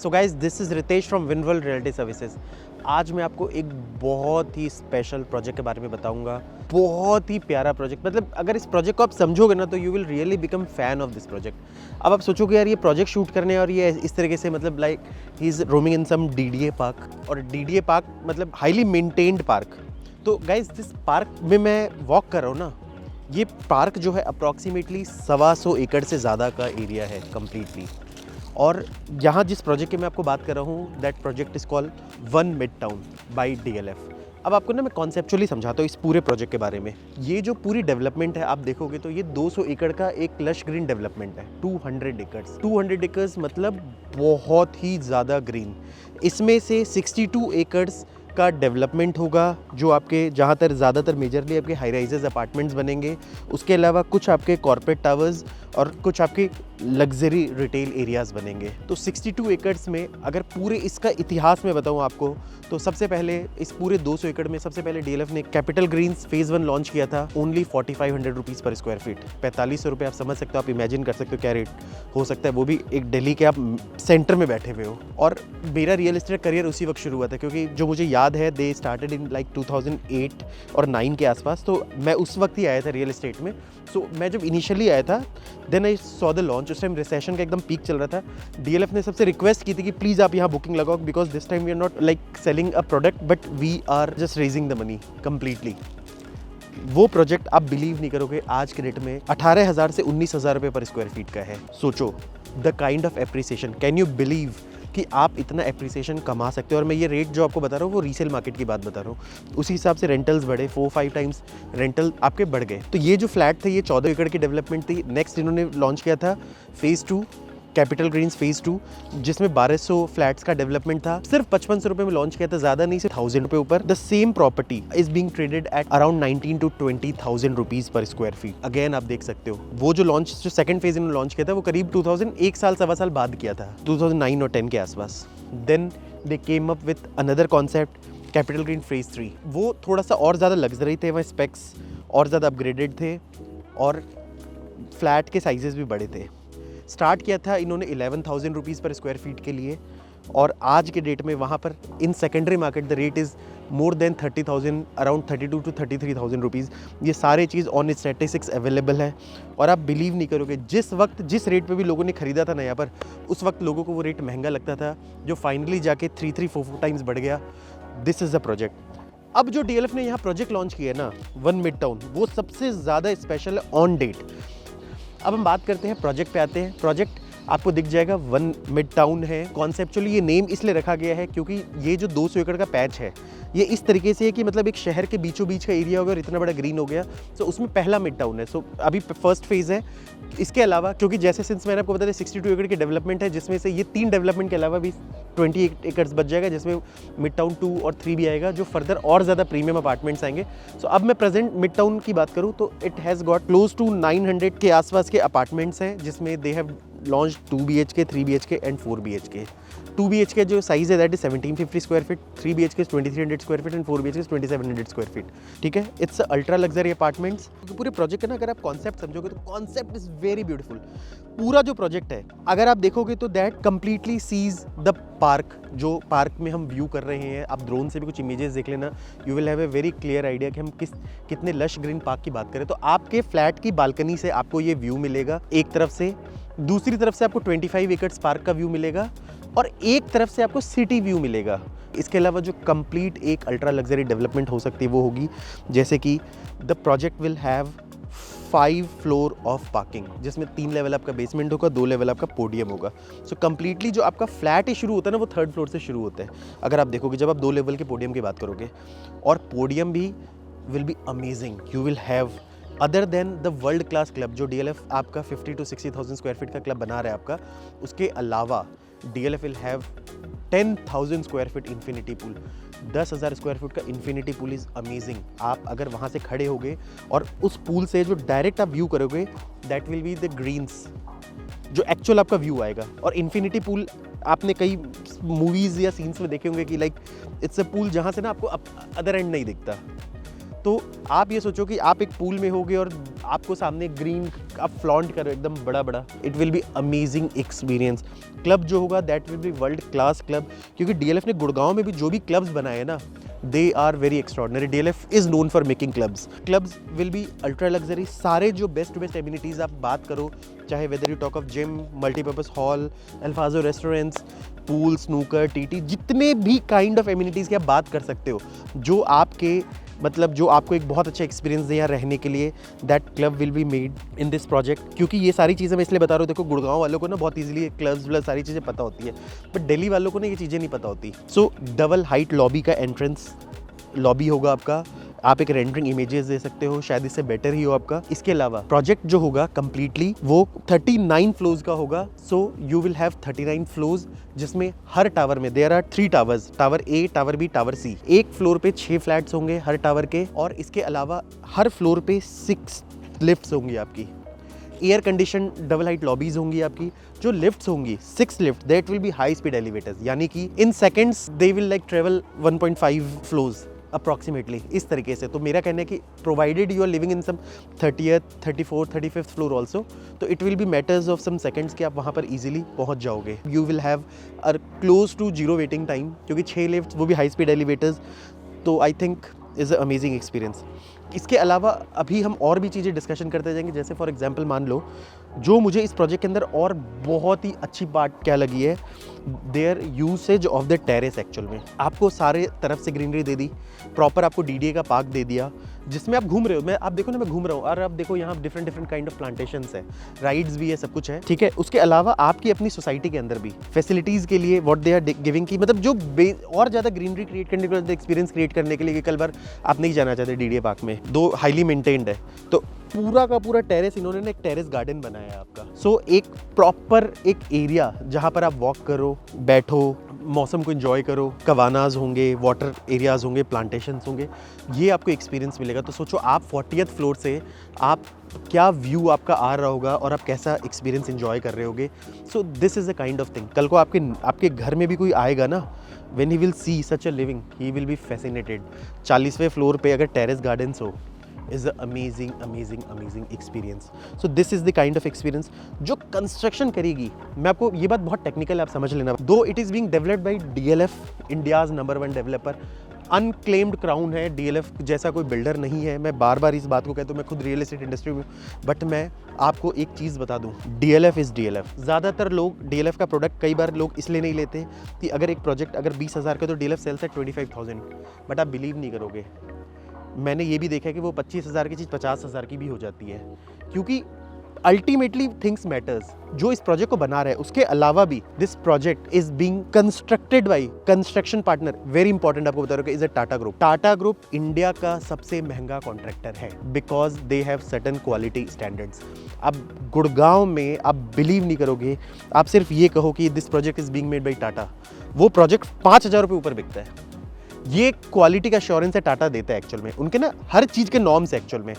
So guys this is Ritesh from Winworld realty services. आज मैं आपको एक बहुत ही स्पेशल प्रोजेक्ट के बारे में बताऊंगा। बहुत ही प्यारा प्रोजेक्ट, मतलब अगर इस प्रोजेक्ट को आप समझोगे ना तो you will really become fan of this project. अब आप सोचोगे यार ये प्रोजेक्ट शूट करने और ये इस तरीके से, मतलब like he is roaming in some DDA park, और डीडीए पार्क मतलब हाईली मेंटेन्ड पार्क। तो गाइज जिस पार्क में मैं वॉक कर रहा हूँ ना, ये पार्क जो है अप्रॉक्सीमेटली 125 एकड़ से ज़्यादा का एरिया है कम्प्लीटली। और यहाँ जिस प्रोजेक्ट की मैं आपको बात कर रहा हूँ, that project is called one mid town by DLF। अब आपको ना मैं कॉन्सेप्चुअली समझाता हूँ इस पूरे प्रोजेक्ट के बारे में। ये जो पूरी डेवलपमेंट है आप देखोगे तो ये 200 एकड़ का एक लश ग्रीन डेवलपमेंट है। 200 एकर्स मतलब बहुत ही ज़्यादा ग्रीन। इसमें से 62 एकर्स का डेवलपमेंट होगा, जो आपके जहाँ तक ज़्यादातर मेजरली आपके हाई राइजेस अपार्टमेंट्स बनेंगे। उसके अलावा कुछ आपके कॉर्पोरेट टावर्स और कुछ आपके लग्जरी रिटेल एरियाज़ बनेंगे। तो 62 एकर्स में अगर पूरे इसका इतिहास में बताऊँ आपको, तो सबसे पहले इस पूरे 200 एकड़ में सबसे पहले DLF ने कैपिटल ग्रीन्स फेज़ 1 लॉन्च किया था। ओनली 4500 रुपीज़ पर स्क्वायर फीट, 4500 रुपये। आप समझ सकते हो, आप इमेजिन कर सकते हो क्या रेट हो सकता है, वो भी एक दिल्ली के आप सेंटर में बैठे हुए हो। और मेरा रियल एस्टेट करियर उसी वक्त शुरू हुआ था, क्योंकि जो मुझे याद है दे स्टार्टेड इन लाइक 2008 और 9 के आसपास। तो मैं उस वक्त ही आया था रियल एस्टेट में। सो मैं जब इनिशियली आया था, then I saw the launch. उस टाइम रिसेशन का एकदम पीक चल रहा था। DLF ने सबसे रिक्वेस्ट की थी कि प्लीज़ आप यहाँ बुकिंग लगाओ, because this time we are not like selling a product but we are just raising the money completely. वो प्रोजेक्ट आप बिलीव नहीं करोगे, आज के डेट में 18,000 से 19,000 रुपये पर स्क्वायर फीट का है। सोचो the kind of appreciation, can you believe कि आप इतना एप्रिसिएशन कमा सकते हो। और मैं ये रेट जो आपको बता रहा हूँ वो रीसेल मार्केट की बात बता रहा हूँ। उसी हिसाब से रेंटल्स बढ़े, 4-5 टाइम्स रेंटल आपके बढ़ गए। तो ये जो फ्लैट थे ये 14 एकड़ की डेवलपमेंट थी। नेक्स्ट इन्होंने लॉन्च किया था फेज़ 2, कैपिटल ग्रीन्स फेज़ 2, जिसमें 1200 फ्लैट्स का डेवलपमेंट था। सिर्फ 5500 रुपये में लॉन्च किया था, ज़्यादा नहीं, सिर्फ 1000 रुपये ऊपर। The same property is being traded at around 19 to 20,000 rupees पर स्क्वायर फीट। अगेन आप देख सकते हो वो जो सेकंड फेज इन्होंने लॉन्च किया था वो करीब 2000 एक साल सवा साल बाद किया था, 2009 और 10 के आसपास। Then they came up with another concept, capital green phase 3। वो थोड़ा सा और ज़्यादा लग्जरी थे, वहाँ स्पेक्स और ज़्यादा अपग्रेडेड थे और फ्लैट के साइजेस भी बड़े थे। स्टार्ट किया था इन्होंने 11,000 रुपीज़ पर स्क्वायर फीट के लिए, और आज के डेट में वहाँ पर in secondary market the rate is more than 30,000, around 32 to 33,000 rupees. ये सारे चीज़ ऑन स्टैटिस्टिक्स अवेलेबल है। और आप बिलीव नहीं करोगे, जिस वक्त जिस रेट पे भी लोगों ने ख़रीदा था ना यहाँ पर, उस वक्त लोगों को वो रेट महंगा लगता था, जो फाइनली जाके 3-4 टाइम्स बढ़ गया। This is a project. अब जो DLF ने यहाँ प्रोजेक्ट लॉन्च किया है ना, वन मिड टाउन, वो सबसे ज़्यादा स्पेशल है ऑन डेट। अब हम बात करते हैं प्रोजेक्ट पे आते हैं। प्रोजेक्ट आपको दिख जाएगा वन मिड टाउन है। कॉन्सेप्चुअली ये नेम इसलिए रखा गया है क्योंकि ये जो 200 एकड़ का पैच है ये इस तरीके से है कि मतलब एक शहर के बीचों बीच का एरिया हो गया और इतना बड़ा ग्रीन हो गया। सो उसमें पहला मिड टाउन है। सो अभी फर्स्ट फेज़ है। इसके अलावा क्योंकि जैसे सिंस मैंने आपको बताया 62 एकड़ की डेवलपमेंट है, जिसमें से ये 3 डेवलपमेंट के अलावा भी 20 एकड़ बच जाएगा, जिसमें मिड टाउन 2 और 3 भी आएगा, जो फर्दर और ज़्यादा प्रीमियम अपार्टमेंट्स आएंगे। सो अब मैं प्रेजेंट मिड टाउन की बात करूँ तो it has got close to 900 के आसपास के अपार्टमेंट्स हैं, जिसमें they have launch 2 BHK, 3 BHK and 4 BHK। 2 BHK जो साइज़ है that is 1750 square feet, 3 BHK is 2300 square feet and 4 BHK is 2700 square feet. ठीक है, इट्स अल्ट्रा लग्जरी अपार्टमेंट्स। पूरे प्रोजेक्ट का ना अगर आप कॉन्सेप्ट समझोगे तो कॉन्सेप्ट इज वेरी ब्यूटीफुल। पूरा जो प्रोजेक्ट है अगर आप देखोगे तो that completely sees the park. जो पार्क में हम व्यू कर रहे हैं, आप ड्रोन से भी कुछ इमेजेस देख लेना, you will have a very clear idea कि हम कितने लश ग्रीन पार्क की बात करें। तो आपके फ्लैट की बालकनी से आपको ये व्यू मिलेगा एक तरफ से, दूसरी तरफ से आपको 25 एकर्स पार्क का व्यू मिलेगा और एक तरफ से आपको सिटी व्यू मिलेगा। इसके अलावा जो कंप्लीट एक अल्ट्रा लग्जरी डेवलपमेंट हो सकती है वो होगी, जैसे कि the project will have 5 floor of parking, जिसमें 3 लेवल आपका बेसमेंट होगा, 2 लेवल आपका पोडियम होगा। सो कंप्लीटली जो आपका फ्लैट ही शुरू होता है ना वो 3rd फ्लोर से शुरू होता है। अगर आप देखोगे जब आप 2 लेवल के पोडियम की बात करोगे, और पोडियम भी will be amazing. You will have other than the world class club जो DLF आपका 50 to 60,000 स्क्वायर फीट का क्लब बना रहा है आपका, उसके अलावा DLF will have 10,000 square feet infinity pool. 10,000 square feet का इन्फिनिटी पूल इज़ अमेजिंग। आप अगर वहाँ से खड़े होगे और उस पूल से जो डायरेक्ट आप व्यू करोगे, that will be the greens, जो एक्चुअल आपका व्यू आएगा। और इन्फिनिटी पूल आपने कई मूवीज़ या सीन्स में देखे होंगे कि लाइक इट्स अ पूल जहाँ से ना आपको अदर एंड नहीं दिखता। तो आप ये सोचो कि आप एक पूल में होगे और आपको सामने ग्रीन आप फ्लॉन्ट करो एकदम बड़ा बड़ा, it will be amazing experience. Club जो होगा that will B world class club, क्योंकि डीएलएफ ने गुड़गांव में भी जो भी क्लब्स बनाए हैं ना, they are very extraordinary. DLF is known for making clubs will be ultra luxury. सारे जो बेस्ट एमिनिटीज़ आप बात करो, चाहे whether you talk of gym, multipurpose hall, अल्फाजो रेस्टोरेंट्स, पूल, स्नूकर, टीटी, जितने भी काइंड ऑफ एमिनिटीज़ की आप बात कर सकते हो जो आपके मतलब जो आपको एक बहुत अच्छा एक्सपीरियंस दे यहाँ रहने के लिए, that club will be made in this project. क्योंकि ये सारी चीज़ें मैं इसलिए बता रहा हूँ, देखो गुड़गांव वालों को ना बहुत इजीली क्लब्स व्लब्स सारी चीज़ें पता होती है, बट दिल्ली वालों को ना ये चीज़ें नहीं पता होती। सो डबल हाइट लॉबी का एंट्रेंस लॉबी होगा आपका, आप एक रेंडरिंग इमेजेस दे सकते हो, शायद इससे बेटर ही हो आपका। इसके अलावा प्रोजेक्ट जो होगा कंप्लीटली वो 39 फ्लोर्स का होगा। So you will have 39 floors, जिसमें हर टावर में there are 3 towers, tower A, tower B, tower C. एक फ्लोर पे 6 फ्लैट्स होंगे हर टावर के, और इसके अलावा हर फ्लोर पे 6 लिफ्ट्स होंगी आपकी। Air condition double height lobbies होंगी आपकी। जो लिफ्ट्स होंगी 6 lift, that will be high speed elevators, यानी कि in seconds they will like travel 1.5 floors approximately, इस तरीके से। तो मेरा कहना है कि provided you are living in some 30th, 34th, 35th floor also, तो it will be matters of some seconds कि आप वहाँ पर इजीली पहुँच जाओगे। You will have close to 0 waiting time, क्योंकि 6 लिफ्ट वो भी हाई स्पीड एलिवेटर्स, तो I think is a amazing experience. इसके अलावा अभी हम और भी चीज़ें डिस्कशन करते जाएंगे, जैसे फॉर एग्जांपल मान लो जो मुझे इस प्रोजेक्ट के अंदर और बहुत ही अच्छी बात क्या लगी है, their usage of the terrace. Actual में आपको सारे तरफ से ग्रीनरी दे दी, प्रॉपर आपको डीडीए का पार्क दे दिया, जिसमें आप घूम रहे हो। आप देखो ना, मैं घूम रहा हूँ और आप देखो यहाँ डिफरेंट काइंड ऑफ प्लांटेशंस है, राइड्स भी है, सब कुछ है, ठीक है। उसके अलावा आपकी अपनी सोसाइटी के अंदर भी फैसिलिटीज़ के लिए व्हाट दे आर गिविंग की, मतलब जो और ज़्यादा ग्रीनरी क्रिएट करने के लिए, एक्सपीरियंस क्रिएट करने के लिए, कल बार आप नहीं जाना चाहते डीडीए पार्क में, 2 हाईली मेंटेन्ड है, तो पूरा का पूरा टेरेस इन्होंने ना एक टेरेस गार्डन बनाया है आपका। सो एक प्रॉपर एक एरिया जहाँ पर आप वॉक करो, बैठो, मौसम को एंजॉय करो, कवानाज होंगे, वाटर एरियाज होंगे, प्लांटेशंस होंगे, ये आपको एक्सपीरियंस मिलेगा। तो सोचो आप 40th फ्लोर से आप क्या व्यू आपका आ रहा होगा और आप कैसा एक्सपीरियंस एंजॉय कर रहे होगे। So this is a kind of thing. कल को आपके घर में भी कोई आएगा ना, when he will see such a living, he will be fascinated. 40वें फ्लोर पे अगर टेरेस गार्डन्स हो, is an amazing experience. So this is the kind of experience जो कंस्ट्रक्शन करेगी। मैं आपको ये बात बहुत टेक्निकल आप समझ लेना, दो it is being developed by DLF, India's number 1 developer. Unclaimed crown है, DLF जैसा कोई बिल्डर नहीं है। मैं बार बार इस बात को कहता हूँ, मैं खुद रियल एस्टेट इंडस्ट्री में, बट मैं आपको एक चीज़ बता दूँ, DLF इज़ DLF। ज़्यादातर लोग DLF का प्रोडक्ट कई बार लोग इसलिए नहीं लेते कि अगर एक प्रोजेक्ट अगर 20,000 का, तो DLF सेल्स है 25,000, बट आप बिलीव नहीं करोगे, मैंने ये भी देखा है कि वो 25,000 की चीज़ 50,000 की भी हो जाती है, क्योंकि अल्टीमेटली थिंग्स मैटर्स। जो इस प्रोजेक्ट को बना रहा है, उसके अलावा भी this project is being constructed by construction partner, very important आपको बता रहा हूँ, is a Tata group. Tata group India का सबसे महंगा कॉन्ट्रैक्टर है, because they have certain quality standards. अब गुड़गांव में आप बिलीव नहीं करोगे, आप सिर्फ ये कहो कि this project is being made by Tata, वो प्रोजेक्ट 5,000 रुपये ऊपर बिकता है। ये क्वालिटी का एश्योरेंस है टाटा देता है एक्चुअल में, उनके ना हर चीज़ के नॉर्म्स एक्चुअल में।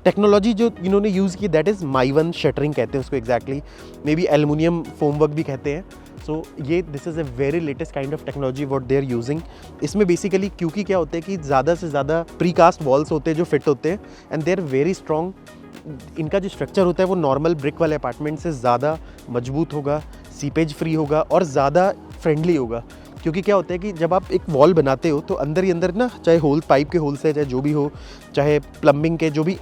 टेक्नोलॉजी जो इन्होंने यूज़ की दैट इज़ माइवन शटरिंग कहते हैं उसको, exactly may be aluminium formwork भी कहते हैं। सो ये this is a very latest kind of technology what they are using. इसमें बेसिकली क्योंकि क्या होता है कि ज़्यादा से ज़्यादा प्रीकास्ट वॉल्स होते हैं जो फिट होते हैं, and they are very strong. इनका जो स्ट्रक्चर होता है वो नॉर्मल ब्रिक वाले अपार्टमेंट से ज़्यादा मजबूत होगा, सीपेज फ्री होगा और ज़्यादा फ्रेंडली होगा। क्योंकि क्या होता है कि जब आप एक वॉल बनाते हो तो अंदर ही अंदर ना, चाहे होल पाइप के होल्स है, चाहे जो भी हो, चाहे प्लम्बिंग के जो भी,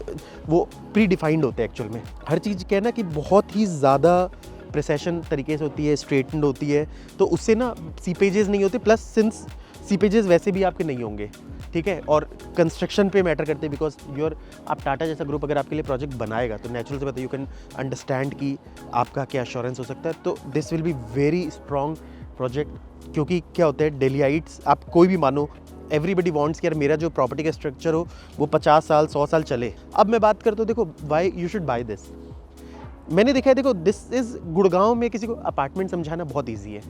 वो प्री डिफाइंड होते हैं एक्चुअल में। हर चीज़ क्या है ना कि बहुत ही ज़्यादा प्रिसेशन तरीके से होती है, स्ट्रेटन्ड होती है, तो उससे ना सीपेजेस नहीं होते, प्लस सिंस सीपेजेस वैसे भी आपके नहीं होंगे, ठीक है। और कंस्ट्रक्शन पे मैटर करते हैं, बिकॉज योर आप टाटा जैसा ग्रुप अगर आपके लिए प्रोजेक्ट बनाएगा तो नेचुरल से बताइए, यू कैन अंडरस्टैंड कि आपका क्या एश्योरेंस हो सकता है। तो this will be very strong project, क्योंकि क्या होता है डेलीइट्स, आप कोई भी मानो, एवरीबडी वांट्स कि यार मेरा जो प्रॉपर्टी का स्ट्रक्चर हो वो 50 साल 100 साल चले। अब मैं बात करता हूँ, देखो why you should by this. मैंने देखा है, देखो दिस इज़ गुड़गांव में किसी को अपार्टमेंट समझाना बहुत ईजी है।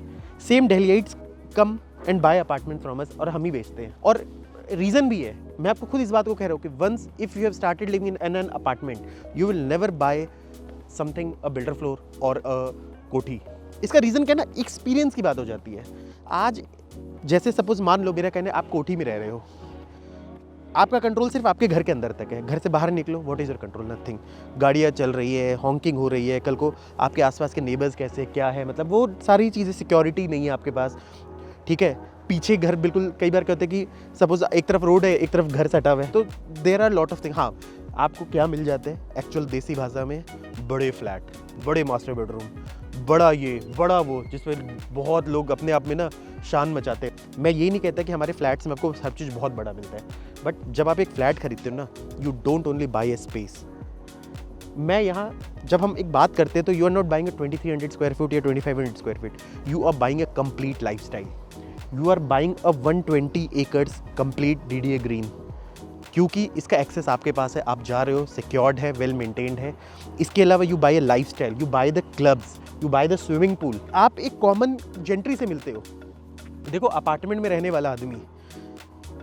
Same delights come and buy apartment from us, और हम ही बेचते हैं। और रीज़न भी है, मैं आपको खुद इस बात को कह रहा हूँ कि once if you have started living in an apartment you will never buy something a builder floor और अ कोठी। इसका रीज़न क्या है ना, एक्सपीरियंस की बात हो जाती है। आज जैसे सपोज मान लो मेरा कहना है आप कोठी में रह रहे हो, आपका कंट्रोल सिर्फ आपके घर के अंदर तक है। घर से बाहर निकलो, what is your control? Nothing. गाड़ियाँ चल रही है, हॉकिंग हो रही है, कल को आपके आसपास के नेबर्स कैसे क्या है, मतलब वो सारी चीज़ें, सिक्योरिटी नहीं है आपके पास, ठीक है। पीछे घर बिल्कुल, कई बार कहते हैं कि सपोज एक तरफ रोड है, एक तरफ घर सटा हुआ है, तो there are lot of thing. हाँ, आपको क्या मिल जाते हैं एक्चुअल देसी भाषा में? बड़े फ्लैट, बड़े मास्टर बेडरूम, बड़ा ये बड़ा वो, जिसमें बहुत लोग अपने आप में ना शान मचाते हैं। मैं ये नहीं कहता कि हमारे फ्लैट्स में आपको सब चीज़ बहुत बड़ा मिलता है, बट जब आप एक फ्लैट खरीदते हो ना, you don't only buy a space. मैं यहाँ जब हम एक बात करते हैं तो you are not buying a 2300 square feet या 2500 square feet, you are buying a complete life style. You are buying a 120 acres complete DDA green, क्योंकि इसका एक्सेस आपके पास है, आप जा रहे हो, सिक्योर्ड है, वेल मेंटेन्ड है। इसके अलावा you buy a lifestyle, you buy the clubs, you buy the swimming pool. आप एक कॉमन जेंट्री से मिलते हो। देखो, अपार्टमेंट में रहने वाला आदमी,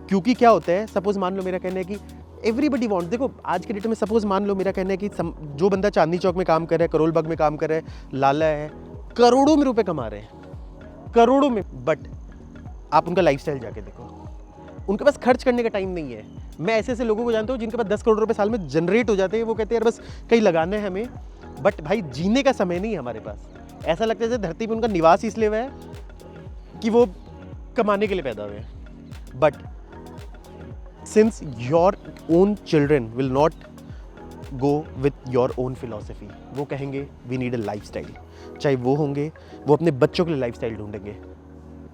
क्योंकि क्या होता है, सपोज मान लो मेरा कहना है कि एवरीबडी वांट, देखो आज के डेट में सपोज मान लो मेरा कहना है कि जो बंदा चांदनी चौक में काम कर रहा है, करोल बाग में काम कर रहा है, लाला है, करोड़ों में रुपए कमा रहे हैं, करोड़ों में, बट आप उनका लाइफस्टाइल जाके देखो, उनके पास खर्च करने का टाइम नहीं है। मैं ऐसे ऐसे लोगों को जानता हूँ जिनके पास 10 करोड़ रुपए साल में जनरेट हो जाते हैं, वो कहते हैं यार बस कहीं लगाना है हमें, बट भाई जीने का समय नहीं है हमारे पास। ऐसा लगता है जैसे धरती पे उनका निवास इसलिए हुआ है कि वो कमाने के लिए पैदा हुए हैं। But since your own children will not go with your own philosophy, वो कहेंगे वी नीड अ लाइफस्टाइल, चाहे वो होंगे, वो अपने बच्चों के लिए लाइफस्टाइल ढूंढेंगे।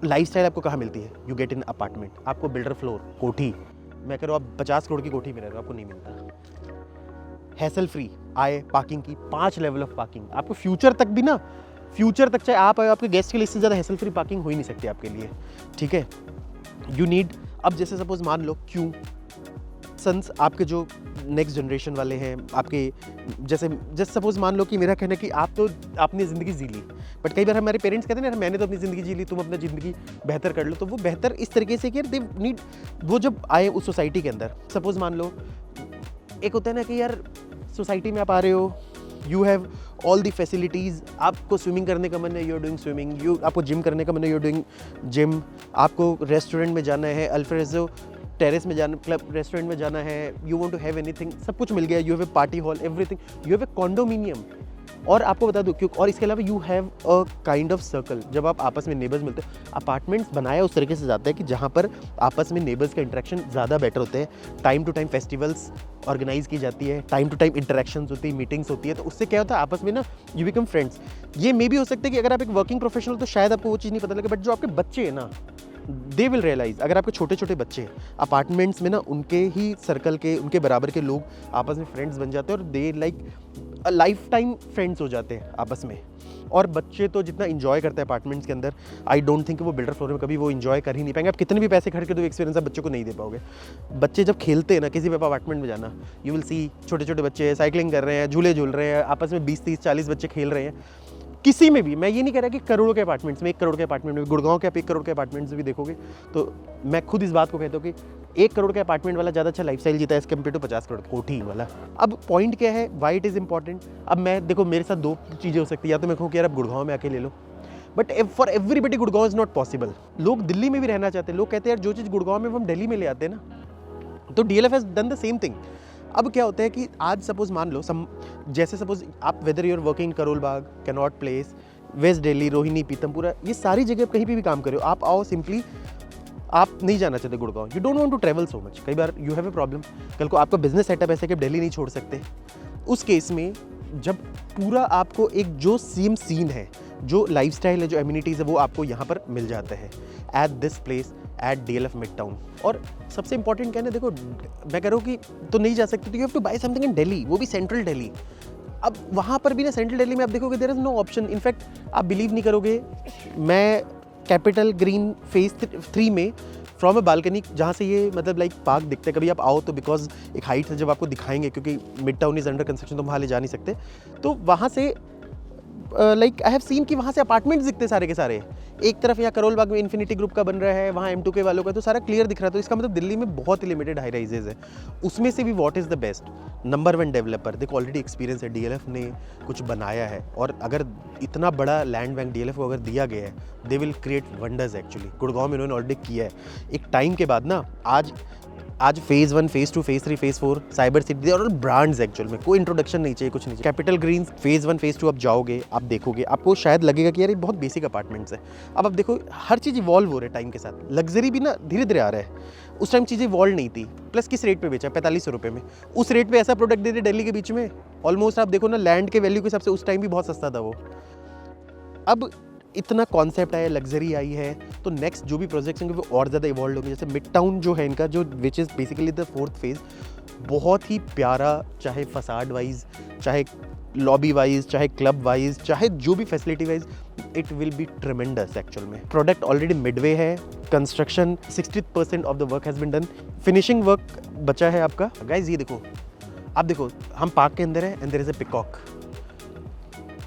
लाइफस्टाइल आपको कहाँ मिलती है? You get in apartment. आपको बिल्डर फ्लोर, कोठी, मैं कह रहा हूँ आप 50 करोड़ की कोठी में रह रहे हो, आपको नहीं मिलता। हैसल फ्री आए, पार्किंग की 5 लेवल ऑफ पार्किंग, आपको फ्यूचर तक भी ना, फ्यूचर तक चाहे आप आए, आपके गेस्ट के लिए इससे ज़्यादा हैसल फ्री पार्किंग हो ही नहीं सकती आपके लिए, ठीक है। यू नीड, अब जैसे सपोज मान लो, क्यों सन्स आपके जो नेक्स्ट जनरेशन वाले हैं आपके, जैसे सपोज मान लो कि मेरा कहना है कि आप तो आपने ज़िंदगी जी ली, बट कई बार हमारे पेरेंट्स कहते हैं ना मैंने तो अपनी ज़िंदगी जी ली, तुम अपनी ज़िंदगी बेहतर कर लो। तो वो बेहतर इस तरीके से कि यार दे नीड, वो जब आए उस सोसाइटी के अंदर, सपोज मान लो एक होता है ना कि यार सोसाइटी में आप आ रहे हो, you have all the facilities, आपको स्विमिंग करने का मन है, यू आर डूइंग स्विमिंग, आपको जिम करने का मन है, यू आर डूइंग जिम, आपको रेस्टोरेंट में जाना है, अल्फ्रेज़ो टेरेस में जाना, क्लब रेस्टोरेंट में जाना है, you want to have anything, सब कुछ मिल गया, you have a party hall, everything, you have a condominium. और आपको बता दूं क्यों, और इसके अलावा you have a kind of circle, जब आप आपस में नेबर्स मिलते हो, अपार्टमेंट्स बनाया उस तरीके से जाता है कि जहाँ पर आपस में नेबर्स का इंटरेक्शन ज़्यादा बेटर होते हैं, time to time festivals organise की जाती है, टाइम टू टाइम इंटरेक्शंस होती है, मीटिंग्स होती है, तो उससे क्या होता है आपस में ना यू बिकम फ्रेंड्स। ये मे भी हो सकता है कि अगर आप एक वर्किंग प्रोफेशनल तो शायद आपको वो चीज़ नहीं पता लगे, बट जो आपके बच्चे हैं ना, दे विल रियलाइज, अगर आपके छोटे छोटे बच्चे हैं अपार्टमेंट्स में ना, उनके ही सर्कल के, उनके बराबर के लोग आपस में फ्रेंड्स बन जाते हैं, और they like life time friends हो जाते हैं आपस में। और बच्चे तो जितना इंजॉय करते हैं अपार्टमेंट्स के अंदर, आई डोंट थिंक वो बिल्डर फ्लोर में कभी वो इंजॉय कर ही नहीं पाएंगे। आप कितने भी पैसे खर्च कर दो, एक्सपीरियंस आप बच्चों को नहीं दे पाओगे। बच्चे जब खेलते हैं ना, किसी भी अपार्टमेंट में जाना, यू विल सी छोटे छोटे बच्चे साइकिलिंग कर रहे हैं, झूले झूल रहे हैं, आपस में 20 30 40 बच्चे खेल रहे हैं। किसी में भी, मैं ये नहीं कह रहा कि करोड़ों के अपार्टमेंट्स में, 1 करोड़ के अपार्टमेंट में, गुड़गांव के आप 1 करोड़ के अपार्टमेंट्स भी देखोगे तो मैं खुद इस बात को कहता हूँ कि 1 करोड़ के अपार्टमेंट वाला ज़्यादा अच्छा लाइफस्टाइल जीता है एज कम्पेयर टू 50 करोड़ कोठी वाला। अब पॉइंट क्या है, वाई इट इज़ इंपॉर्टेंट। अब मैं देखो, मेरे साथ 2 चीज़ें हो सकती है, या तो मैं कहूँ कि यार अब गुड़गांव में आके ले लो, but for everybody Gurgaon is not possible. लोग दिल्ली में भी रहना चाहते हैं, लोग कहते हैं यार जो चीज़ गुड़गांव में हम दिल्ली में ले आते हैं ना, तो DLF has done the same thing. अब क्या होता है कि आज सपोज मान लो जैसे सपोज आप whether your working Karol Bagh, Connaught Place, West Delhi, Rohini, Pitampura, ये सारी जगह आप कहीं पे भी काम कर रहे हो, आप आओ, सिंपली आप नहीं जाना चाहते Gurgaon, you don't want to travel so much, कई बार यू हैव ए प्रॉब्लम, कल को आपका बिजनेस सेटअप ऐसे कि आप दिल्ली नहीं छोड़ सकते। उस केस में जब पूरा आपको एक जो सेम सीन है, जो लाइफस्टाइल है, जो एम्यूनिटीज़ है, वो आपको यहाँ पर मिल जाते हैं at this place, at DLF Midtown. और सबसे इंपॉर्टेंट क्या है ना, देखो मैं कह रहा हूँ कि तो नहीं जा सकते, तो you have to buy something in Delhi, वो भी सेंट्रल दिल्ली। अब वहाँ पर भी ना सेंट्रल दिल्ली में आप देखोगे there is no option. In fact आप बिलीव नहीं करोगे, मैं कैपिटल ग्रीन फेज 3 में फ्रॉम अ बालकनी, जहाँ से ये मतलब लाइक पार्क दिखता है, कभी आप आओ तो, बिकॉज एक हाइट है, जब आपको दिखाएंगे, क्योंकि mid town is under construction, तो वहाँ ले जा नहीं सकते, तो वहाँ से लाइक आई हैव सीन कि वहाँ से अपार्टमेंट्स दिखते सारे के सारे। एक तरफ यहाँ करोल बाग में इन्फिनिटी ग्रुप का बन रहा है, वहाँ M2K वालों का, तो सारा क्लियर दिख रहा है। तो इसका मतलब दिल्ली में बहुत लिमिटेड हाई राइजेज है। उसमें से भी what is the best, number 1 developer, देखो ऑलरेडी एक्सपीरियंस है, DLF ने कुछ बनाया है, और अगर इतना बड़ा लैंड बैंक DLF को अगर दिया गया है, they will create wonders. Actually Gurgaon में इन्होंने ऑलरेडी किया है। एक टाइम के बाद ना, आज आज phase 1, phase 2, phase 3, phase 4 cyber city और ब्रांड्स एक्चुअल में कोई इंट्रोडक्शन नहीं चाहिए, कुछ नहीं चाहिए। कैपिटल ग्रीन्स फेज़ 1, फेज़ 2 आप जाओगे, आप देखोगे, आपको शायद लगेगा कि यार ये बहुत बेसिक अपार्टमेंट्स है। अब आप देखो हर चीज़ इवॉल्व हो रहा है टाइम के साथ, लग्जरी भी ना धीरे धीरे आ रहा है। उस टाइम चीज़ें इवॉल्व नहीं थी, प्लस किस रेट पे बेचा, 4500 रुपये में। उस रेट पे ऐसा प्रोडक्ट दे दे दिल्ली के बीच में, ऑलमोस्ट आप देखो ना लैंड के वैल्यू के हिसाब से उस टाइम भी बहुत सस्ता था वो। अब इतना कॉन्सेप्ट आया, लग्जरी आई है, तो नेक्स्ट जो भी प्रोजेक्ट्स होंगे वो और ज़्यादा इवॉल्व होंगे। जैसे मिड टाउन जो है इनका, जो which is basically the 4th phase, बहुत ही प्यारा, चाहे फसाड वाइज, चाहे लॉबी वाइज, चाहे क्लब वाइज, चाहे जो भी facility wise, it will B ट्रेमेंडस actual में। प्रोडक्ट ऑलरेडी मिडवे है, construction 60% of the work has been done, finishing work बचा है आपका। गाइज ये देखो, आप देखो हम पार्क के अंदर है and there is a peacock.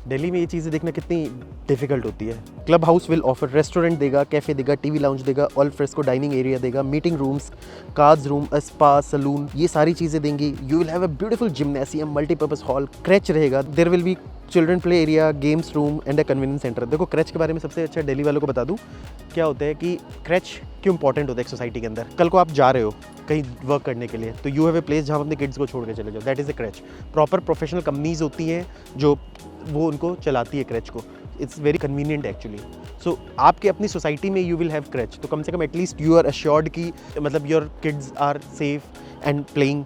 Delhi में ये चीज़ें देखना कितनी डिफिकल्ट होती है। Club house will offer, restaurant देगा, कैफ़े देगा, टीवी लाउंज देगा, ऑल फ्रेस्को डाइनिंग एरिया देगा, meeting rooms, cards room, spa, salon, ये सारी चीज़ें देंगी। You will have a beautiful gymnasium, multipurpose hall, creche रहेगा, there will be children play area, games room and a convenience centre. देखो creche के बारे में सबसे अच्छा दिल्ली वालों को बता दूं क्या होता है कि क्रैच क्यों इंपॉर्टेंट होता है एक सोसाइटी के अंदर। कल को आप जा रहे हो कहीं वर्क करने के लिए, तो यू हैव ए प्लेस जहाँ अपने किड्स को छोड़ के चले जाओ, that is a creche. Proper professional companies होती हैं जो वो उनको चलाती है क्रैच को। It's very convenient actually. So आपके अपनी सोसाइटी में यू विल हैव क्रैच, तो कम से कम एटलीस्ट यू आर अश्योर्ड कि मतलब your kids are safe and playing.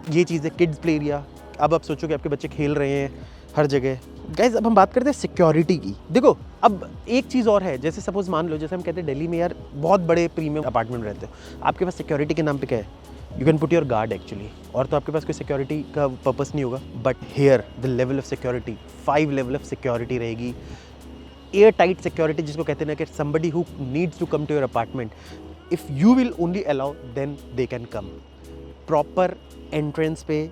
ये चीज़ें किड्स प्ले एरिया, अब आप सोचो कि आपके बच्चे खेल रहे हैं हर जगह। गाइज अब हम बात करते हैं सिक्योरिटी की। देखो अब एक चीज़ और है, जैसे सपोज मान लो, जैसे हम कहते हैं दिल्ली में यार बहुत बड़े प्रीमियम अपार्टमेंट रहते हो, आपके पास सिक्योरिटी के नाम पे क्या है, you can put your guard actually, और तो आपके पास कोई सिक्योरिटी का पर्पस नहीं होगा। But here the level of security, 5 level of security रहेगी, एयर टाइट सिक्योरिटी जिसको कहते हैं ना कि somebody who needs to come to your apartment, if you will only allow then they can come। Proper entrance पे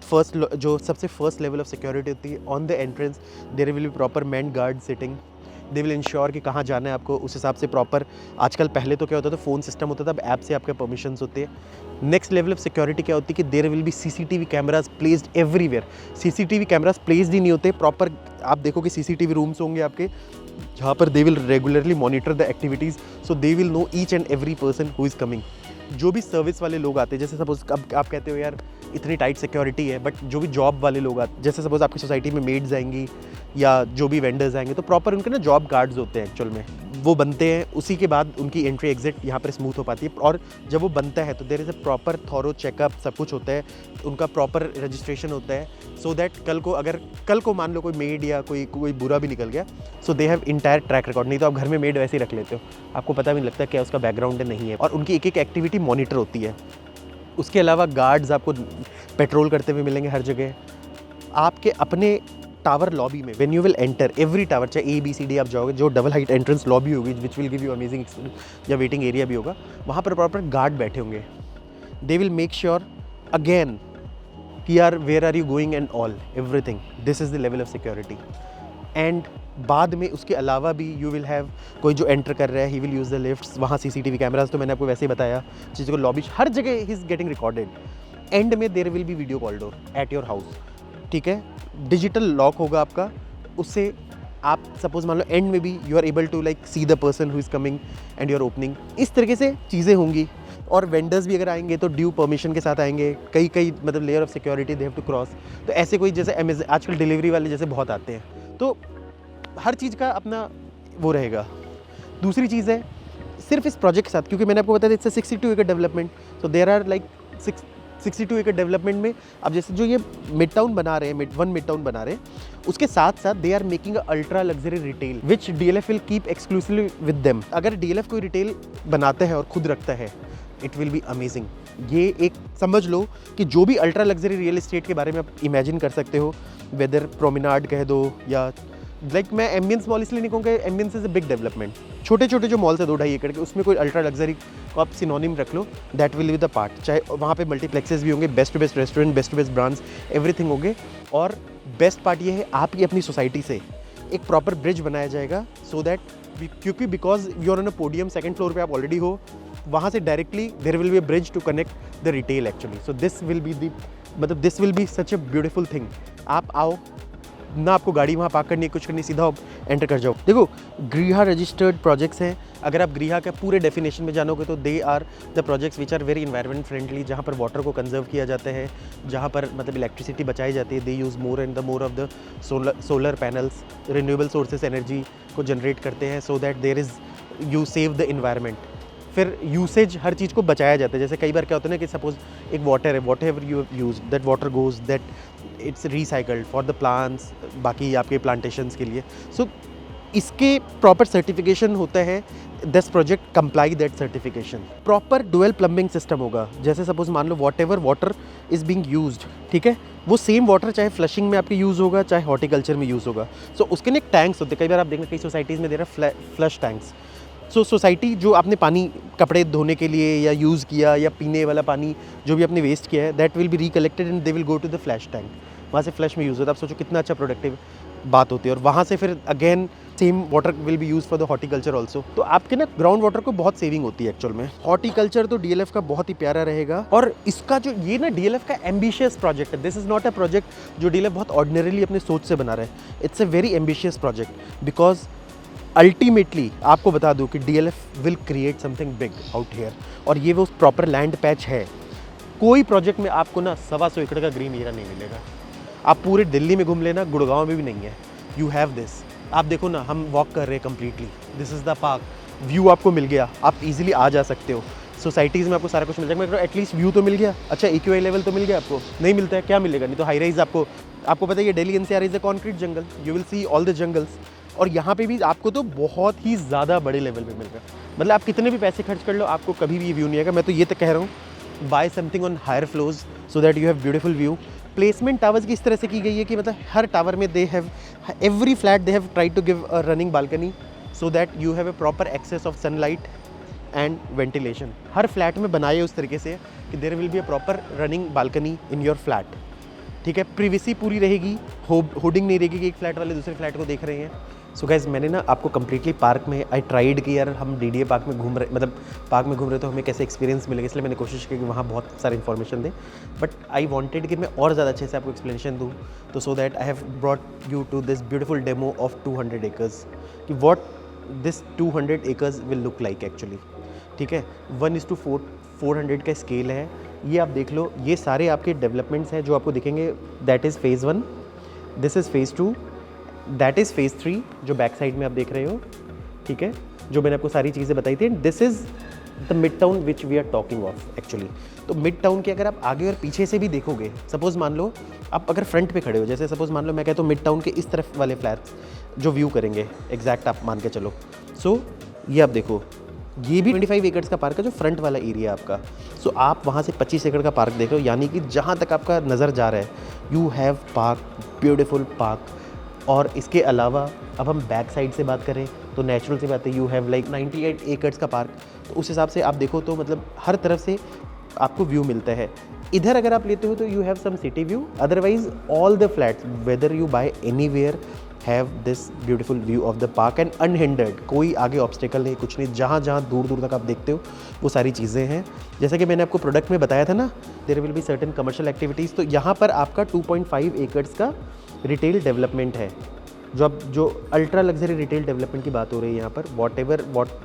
first जो सबसे first level of security होती है, on the entrance there will be proper man guard sitting, they will ensure कि कहाँ जाना है आपको, उस हिसाब से प्रॉपर। आजकल पहले तो क्या होता था, फ़ोन सिस्टम होता था, अब ऐप से आपके परमिशंस होते हैं। नेक्स्ट लेवल ऑफ सिक्योरिटी क्या होती है कि there will be CCTV cameras placed everywhere. CCTV cameras placed ही नहीं होते, प्रॉपर आप देखो कि सीसीटीवी रूम्स होंगे आपके, जहाँ पर they will regularly monitor the activities, so they will know each and every person who is coming. जो भी सर्विस वाले लोग आते हैं, जैसे सपोज अब आप कहते हो यार इतनी टाइट सिक्योरिटी है, बट जो भी जॉब वाले लोग आते, जैसे सपोज आपकी सोसाइटी में मेड्स आएंगी या जो भी वेंडर्स आएंगे, तो प्रॉपर उनके ना जॉब कार्ड्स होते हैं एक्चुअल में, वो बनते हैं, उसी के बाद उनकी एंट्री एग्जिट यहाँ पर स्मूथ हो पाती है। और जब वो बनता है तो there is a proper thorough checkup, सब कुछ होता है, उनका प्रॉपर रजिस्ट्रेशन होता है, सो दैट कल को अगर कल को मान लो कोई मेड या कोई बुरा भी निकल गया, so they have entire track record. नहीं तो आप घर में मेड वैसे ही रख लेते हो, आपको पता भी नहीं लगता क्या उसका बैकग्राउंड है नहीं है, और उनकी एक एक एक्टिविटी मॉनिटर होती है। उसके अलावा गार्ड्स आपको पेट्रोल करते हुए मिलेंगे हर जगह। आपके अपने टावर लॉबी में when you will enter every tower, चाहे ABCD आप जाओगे, जो डबल हाइट एंट्रेंस लॉबी होगी which will give you amazing experience, या वेटिंग एरिया भी होगा, वहाँ पर प्रॉपर गार्ड बैठे होंगे। They will make sure again कि यार where are you going and all everything, this is the level of security. And बाद में उसके अलावा भी यू विल हैव कोई जो एंटर कर रहा है, he will use the lifts, वहाँ CCTV कैमराज तो मैंने आपको वैसे ही बताया, चीज़ों को लॉबी हर जगह ही इज़ गेटिंग रिकॉर्डेड। एंड में there will be video call door at your house, ठीक है, डिजिटल लॉक होगा आपका, उससे आप सपोज मान लो एंड में भी you are able to like see the person who is coming and you are opening. इस तरीके से चीज़ें होंगी। और वेंडर्स भी अगर आएंगे तो ड्यू परमिशन के साथ आएंगे, कई मतलब layer of security they have to cross. तो ऐसे कोई जैसे Amazon आजकल डिलीवरी वाले जैसे बहुत आते हैं, तो हर चीज़ का अपना वो रहेगा। दूसरी चीज़ है सिर्फ इस प्रोजेक्ट के साथ, क्योंकि मैंने आपको बताया इट्स 62 एकड़ डेवलपमेंट, तो देयर आर लाइक 62 एकड़ डेवलपमेंट में अब जैसे जो ये मिड टाउन बना रहे हैं, मिड टाउन बना रहे हैं, उसके साथ साथ they are making a ultra luxury retail which DLF will keep exclusively with them. अगर DLF कोई रिटेल बनाता है और खुद रखता है, इट विल बी अमेजिंग। ये एक समझ लो कि जो भी अल्ट्रा लग्जरी रियल एस्टेट के बारे में आप इमेजिन कर सकते हो, वेदर प्रोमिनाड कह दो या लाइक मैं एम्बियंस मॉल इसलिए नहीं कहूँगा, ambience is a big development. छोटे छोटे जो मॉल्स है 2-2.5 एकड़ के, उसमें कोई अल्ट्रा लग्जरी को आप सिनोनिम रख लो, that will be the part. चाहे वहाँ पे मल्टीप्लेक्सेस भी होंगे, best to best restaurant, best to best brands, everything होंगे। और बेस्ट पार्ट ये है आपकी अपनी सोसाइटी से एक प्रॉपर ब्रिज बनाया जाएगा, सो दैट क्योंकि because you are on a podium, second floor पे आप ऑलरेडी हो, वहाँ से directly there will be a bridge to connect the retail actually. So this will be the मतलब this will be such a beautiful thing. आप आओ ना, आपको गाड़ी वहाँ पार्क करनी है, कुछ करनी, सीधा एंटर कर जाओ। देखो गृहा रजिस्टर्ड प्रोजेक्ट्स हैं, अगर आप गृहा के पूरे डेफिनेशन में जानोगे तो they are the projects which are very environment friendly, जहाँ पर वाटर को कंजर्व किया जाता है, जहाँ पर मतलब इलेक्ट्रिसिटी बचाई जाती है। They use more and the more of the solar panels, renewable sources energy को जनरेट करते हैं, so that there is you save the environment. फिर यूसेज हर चीज़ को बचाया जाता है। जैसे कई बार क्या होता है ना कि सपोज एक वाटर है, what ever you use that water goes that it's recycled for the plants, बाकी आपके प्लांटेशंस के लिए। सो इसके प्रॉपर सर्टिफिकेशन होता है, this project comply that certification. Proper dual plumbing system होगा। जैसे सपोज मान लो whatever water is being used, ठीक है, वो सेम वाटर चाहे फ्लशिंग में आपके यूज़ होगा, चाहे हॉर्टिकल्चर में यूज़ होगा। सो उसके लिए एक टैंक्स होते हैं। कई बार आप देखेंगे कई सोसाइटीज़ में दे रहा फ्लश टैंक्स। सो सोसाइटी जो आपने पानी कपड़े धोने के लिए या यूज़ किया या पीने वाला पानी जो भी आपने वेस्ट किया है, that will be recollected and they will go to the flash tank. वहाँ से फ्लश में यूज़ होता है। आप सोचो कितना अच्छा प्रोडक्टिव बात होती है। और वहाँ से फिर again same water will be use for the horticulture also. तो आपके ना ग्राउंड वाटर को बहुत सेविंग होती है एक्चुअल में। हॉर्टिकल्चर तो डीएलएफ का बहुत ही प्यारा रहेगा। और इसका जो ये ना डीएलएफ का एम्बिशियस प्रोजेक्ट है। This is not a project जो डीएलएफ बहुत ऑर्डिनरीली अपने सोच से बना रहा है। It's a very ambitious project because ultimately आपको बता दूं कि DLF will create something big out here. और ये वो प्रॉपर लैंड पैच है। कोई प्रोजेक्ट में आपको ना 125 एकड़ का ग्रीन एरिया नहीं मिलेगा। आप पूरे दिल्ली में घूम लेना, गुड़गांव में भी नहीं है। You have this. आप देखो ना, हम वॉक कर रहे हैं completely, this is the park. View आपको मिल गया, आप इजीली आ जा सकते हो। सोसाइटीज़ में आपको सारा कुछ मिल जाएगा, मगर एटलीस्ट व्यू तो मिल गया। अच्छा EQI लेवल तो मिल गया आपको, नहीं मिलता है क्या मिलेगा? नहीं तो हाई राइज आपको पता है ये Delhi NCR is a concrete jungle, you will see all the jungles. और यहाँ पे भी आपको तो बहुत ही ज़्यादा बड़े लेवल पे मिल रहा है। मतलब आप कितने भी पैसे खर्च कर लो, आपको कभी भी ये व्यू नहीं आएगा। मैं तो ये तक कह रहा हूँ, buy something on higher floors so that you have beautiful view. Placement towers की इस तरह से की गई है कि मतलब हर टावर में they have every flat they have tried to give a running balcony so that you have a proper access of sunlight and ventilation. हर फ्लैट में बनाए उस तरीके से कि there will be a proper running balcony in your flat, ठीक है। Privacy पूरी रहेगी, होर्डिंग नहीं रहेगी कि एक फ्लैट वाले दूसरे फ्लैट को देख रहे हैं। सो गाइज मैंने ना आपको कम्प्लीटली पार्क में आई ट्राइड कि यार हम DDA पार्क में घूम रहे, मतलब पार्क में घूम रहे तो हमें कैसे एक्सपीरियंस मिलेगा, इसलिए मैंने कोशिश की कि वहाँ बहुत सारी इन्फॉर्मेशन दें। बट आई वांटेड कि मैं और ज़्यादा अच्छे से आपको एक्सप्लेनेशन दूँ, तो so that I have brought you to this beautiful demo of 200 acres कि what this 200 acres will look like actually, ठीक है। 1:400 का स्केल है। ये आप देख लो, ये सारे आपके डेवलपमेंट्स हैं जो आपको दिखेंगे। That is phase 1, this is phase 2, that is phase 3 जो बैक साइड में आप देख रहे हो, ठीक है, जो मैंने आपको सारी चीज़ें बताई थी। This is the Midtown which we are talking of actually. तो मिड टाउन के अगर आप आगे और पीछे से भी देखोगे, सपोज़ मान लो आप अगर फ्रंट पे खड़े हो, जैसे सपोज़ मान लो मैं कहता हूँ मिड टाउन के इस तरफ वाले फ्लैट्स जो व्यू करेंगे एग्जैक्ट आप मान के चलो। सो ये आप देखो, ये भी 25 एकड़ का पार्क है जो फ्रंट वाला एरिया आपका। सो आप वहाँ से 25 एकड़ का पार्क देख रहे हो, यानी कि जहाँ तक आपका नज़र जा रहा है you have park, beautiful park. और इसके अलावा अब हम बैक साइड से बात करें तो नेचुरल सी बात है, यू हैव लाइक 98 एकड़ का पार्क। तो उस हिसाब से आप देखो तो मतलब हर तरफ से आपको व्यू मिलता है। इधर अगर आप लेते हो तो you have some city view, otherwise all the flats whether you buy anywhere have this beautiful view of the park and unhindered. कोई आगे ऑब्स्टेकल नहीं, कुछ नहीं, जहाँ जहाँ दूर दूर तक आप देखते हो वो सारी चीज़ें हैं। जैसा कि मैंने आपको प्रोडक्ट में बताया था ना, there will be certain commercial activities. तो यहाँ पर आपका 2.5 एकर्स का रिटेल डेवलपमेंट है। जो अल्ट्रा लग्जरी रिटेल डेवलपमेंट की बात हो रही है यहाँ पर, what